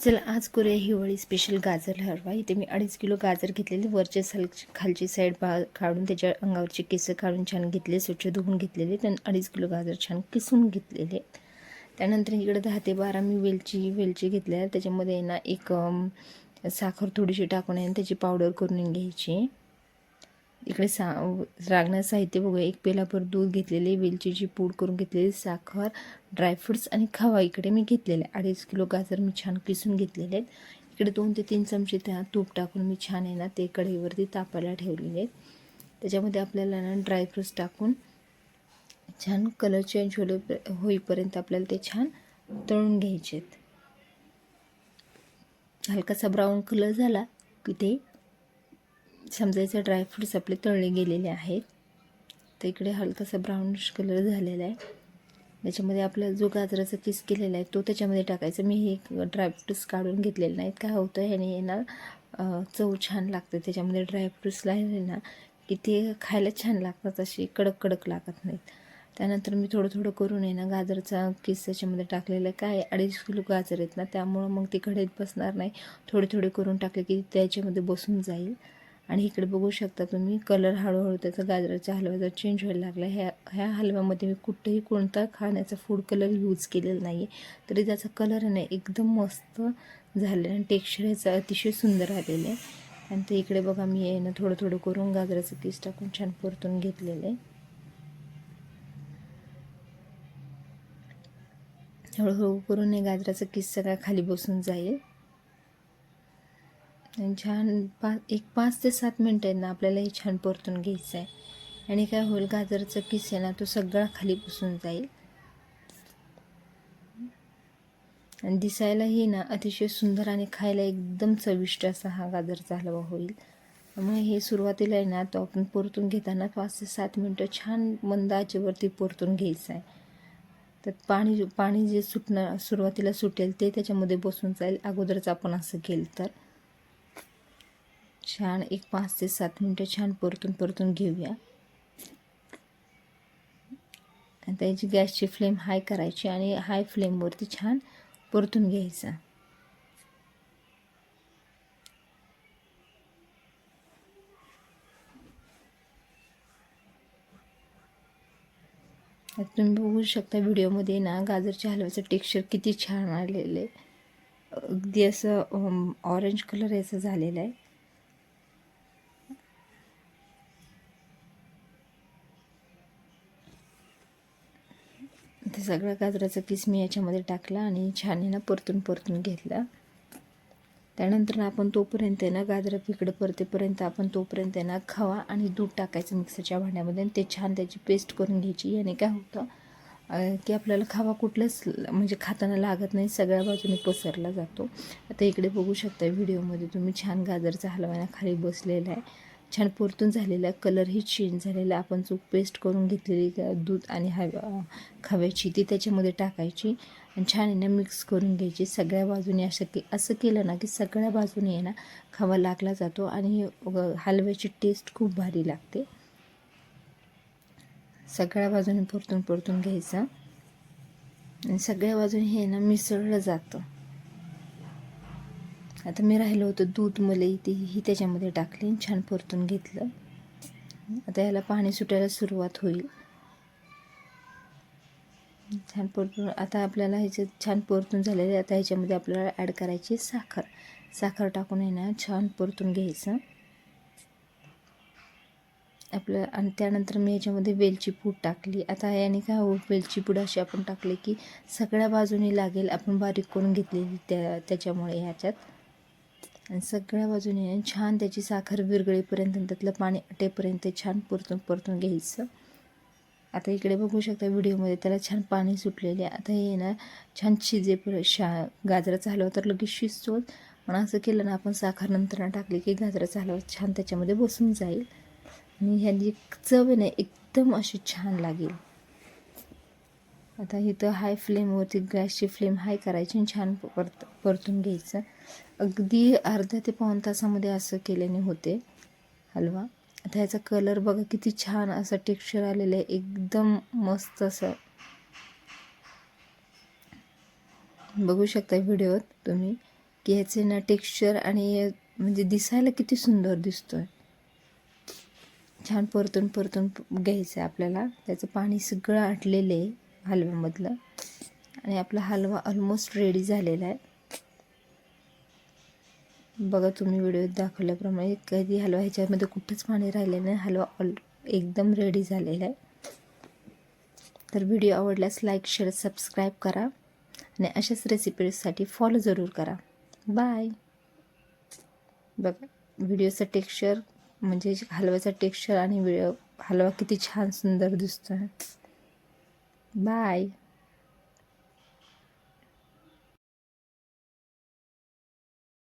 चला आज करूया हिवाळी स्पेशल गाजर हलवा। इथे मी 2.5 किलो गाजर घेतलेले, वरचे खालची साईड काढून त्याच्या अंगावरचे केस काढून छान घेतले, स्वच्छ धुवून घेतलेले। त्यानंतर 2.5 किलो गाजर छान किसून घेतलेले। त्यानंतर इकडे 10 ते 12 मी वेलची घेतल्या, त्याच्यामध्ये ना एक साखर थोडीशी टाकून आहे त्याची पावडर करून घ्यायची। इकडे लागणारं साहित्य बघूया। एक पेलाभर दूध घेतलेले, वेलचीची पूड करून घेतलेली, साखर, ड्रायफ्रुट्स आणि खवा इकडे मी घेतलेले। 2.5 किलो गाजर मी छान किसून घेतलेले आहेत। इकडे 2 ते 3 चमचे तूप टाकून मी छान आहे ना ते कढईवरती तापायला ठेवलेले आहेत। त्याच्यामध्ये आपल्याला ना ड्रायफ्रुट्स टाकून छान कलर चेंज होईपर्यंत आपल्याला ते छान तळून घ्यायचे आहेत। हलकासा ब्राऊन कलर झाला की ते समजायचं ड्रायफ्रूट्स आपले तळले गेलेले आहेत। तर इकडे हलकासा ब्राउनिश कलर झालेला आहे। त्याच्यामध्ये आपला जो गाजराचा किस केलेला आहे तो त्याच्यामध्ये टाकायचा। मी हे ड्रायफ्रूट्स काढून घेतलेले नाहीत, काय होतं ह्याने ना चव छान लागते। त्याच्यामध्ये ड्रायफ्रूट्स लागले ना की ते खायला छान लागतात, असे कडक कडक लागत नाहीत। त्यानंतर मी थोडं थोडं करून आहे ना गाजराचा किस त्याच्यामध्ये टाकलेला आहे। काय 2.5 किलो गाजर आहेत ना, त्यामुळं मग ते कढईत बसणार नाही। थोडे थोडे करून टाकले की त्याच्यामध्ये बसून जाईल। आणि इकडे बघू शकता तुम्ही कलर हळूहळू त्याचा गाजराच्या हलव्याचा चेंज व्हायला लागला। ह्या हलव्यामध्ये मी कुठेही कोणता खाण्याचा फूड कलर यूज केलेला नाही आहे, तरी त्याचा कलर आहे ना एकदम मस्त झालेला आणि टेक्स्चर याचा अतिशय सुंदर आलेलं आहे। आणि ते इकडे बघा मी आहे ना थोडं थोडं करून गाजराचं किस टाकून छान परतून घेतलेलं आहे। हळूहळू करून हे गाजराचं किस सगळा खाली बसून जाईल आणि छान 5 ते 7 मिनटं ना आपल्याला हे छान परतून घ्यायचं आहे। आणि काय होईल, गाजराचा किस आहे ना तो सगळा खाली बसून जाईल आणि दिसायलाही ना अतिशय सुंदर आणि खायला एकदम चविष्ट असा हा गाजरचा हलवा होईल। त्यामुळे हे सुरुवातीला आहे ना तो आपण परतून घेताना 5 ते 7 मिनटं छान मंद आचेवरती परतून घ्यायचं आहे। तर पाणी जे सुरुवातीला सुटेल ते त्याच्यामध्ये बसून जाईल अगोदरच आपण असं केलं तर। छान एक 5 ते 7 मिनटं छान परतून घेऊया। आणि त्याची गॅसची फ्लेम हाय करायची आणि हाय फ्लेमवरती छान परतून घ्यायचा। तुम्ही बघू शकता व्हिडिओमध्ये ना गाजरच्या हलव्याचं टेक्स्चर किती छान आलेलं आहे, अगदी असं ऑरेंज कलर याचा झालेला आहे। ते सगळा गाजराचा किस मी याच्यामध्ये टाकला आणि छान ना परतून घेतला। त्यानंतर आपण तोपर्यंत ना गाजर इकडे परतेपर्यंत आपण तोपर्यंत ना खवा आणि दूध टाकायचं मिक्सरच्या भांड्यामध्ये आणि ते छान त्याची पेस्ट करून घ्यायची। याने काय होतं की आपल्याला खवा कुठलंच म्हणजे खाताना लागत नाही, सगळ्या बाजूने पसरला जातो। आता इकडे बघू शकता व्हिडिओमध्ये तुम्ही छान गाजरचा हलवा खाली बसलेला आहे, छान परतून झालेला आहे, कलरही चेंज झालेला। आपण जो पेस्ट करून घेतलेली दूध आणि खव्याची ती त्याच्यामध्ये टाकायची आणि छान ना मिक्स करून घ्यायची सगळ्या बाजूने। असं केलं ना की सगळ्या बाजूने ना खवा लागला जातो आणि हलव्याची टेस्ट खूप भारी लागते। सगळ्या बाजूने परतून घ्यायचं आणि सगळ्या बाजूने हे ना मिसळलं जातं। आता मी राहिलं होतं दूध मलाई, तेही त्याच्यामध्ये टाकले छान परतून घेतलं। आता याला पाणी सुटायला सुरुवात होईल। छान परतून आता आपल्याला ह्याचे छान परतून झालेले। आता ह्याच्यामध्ये आपल्याला ॲड करायची साखर टाकून आहे ना छान परतून घ्यायचं आपलं। आणि त्यानंतर मी याच्यामध्ये वेलची पूड टाकली। आता याने काय हो, वेलची पूड अशी आपण टाकली की सगळ्या बाजूने लागेल, आपण बारीक करून घेतलेली त्याच्यामुळे ह्याच्यात। आणि सगळ्या बाजूने छान त्याची साखर विरघळेपर्यंत त्यातलं पाणी आटेपर्यंत छान परतून घ्यायचं। आता इकडे बघू शकता व्हिडिओमध्ये त्याला छान पाणी सुटलेले। आता हे ना छान गाजराचा हलवा तर लगेच शिजतो, पण असं केलं ना आपण साखर नंतर टाकली की गाजराचा हलवा छान त्याच्यामध्ये बसून जाईल आणि ह्याची चव आहे ना एकदम अशी छान लागेल। आता इथं हाय फ्लेमवरती गॅसची फ्लेम हाय करायची आणि छान परतून घ्यायचं। अगदी अर्ध्या ते पाऊण तासामध्ये असं केल्याने होते हलवा। आता ह्याचा कलर बघा किती छान असं टेक्स्चर आलेलं आहे, एकदम मस्त असं बघू शकता व्हिडिओत तुम्ही। की ह्याचे ना टेक्स्चर आणि म्हणजे दिसायला किती सुंदर दिसतोय. छान परतून परतून घ्यायचं आहे आपल्याला. त्याचं पाणी सगळं आटलेलं आहे हलव्यामधलं आणि आपला हलवा ऑलमोस्ट रेडी झालेला आहे. बघा तुम्ही व्हिडिओत दाखवल्याप्रमाणे कधी हलवा ह्याच्यामध्ये कुठंच पाणी राहिलेलं नाही. हलवा एकदम रेडी झालेला आहे. तर व्हिडिओ आवडल्यास लाईक शेअर सबस्क्राईब करा आणि अशाच रेसिपीसाठी फॉलो जरूर करा. बाय. बघा व्हिडिओचं टेक्स्चर म्हणजे हलव्याचा टेक्स्चर आणि हलवा किती छान सुंदर दिसतो आहे. बाय.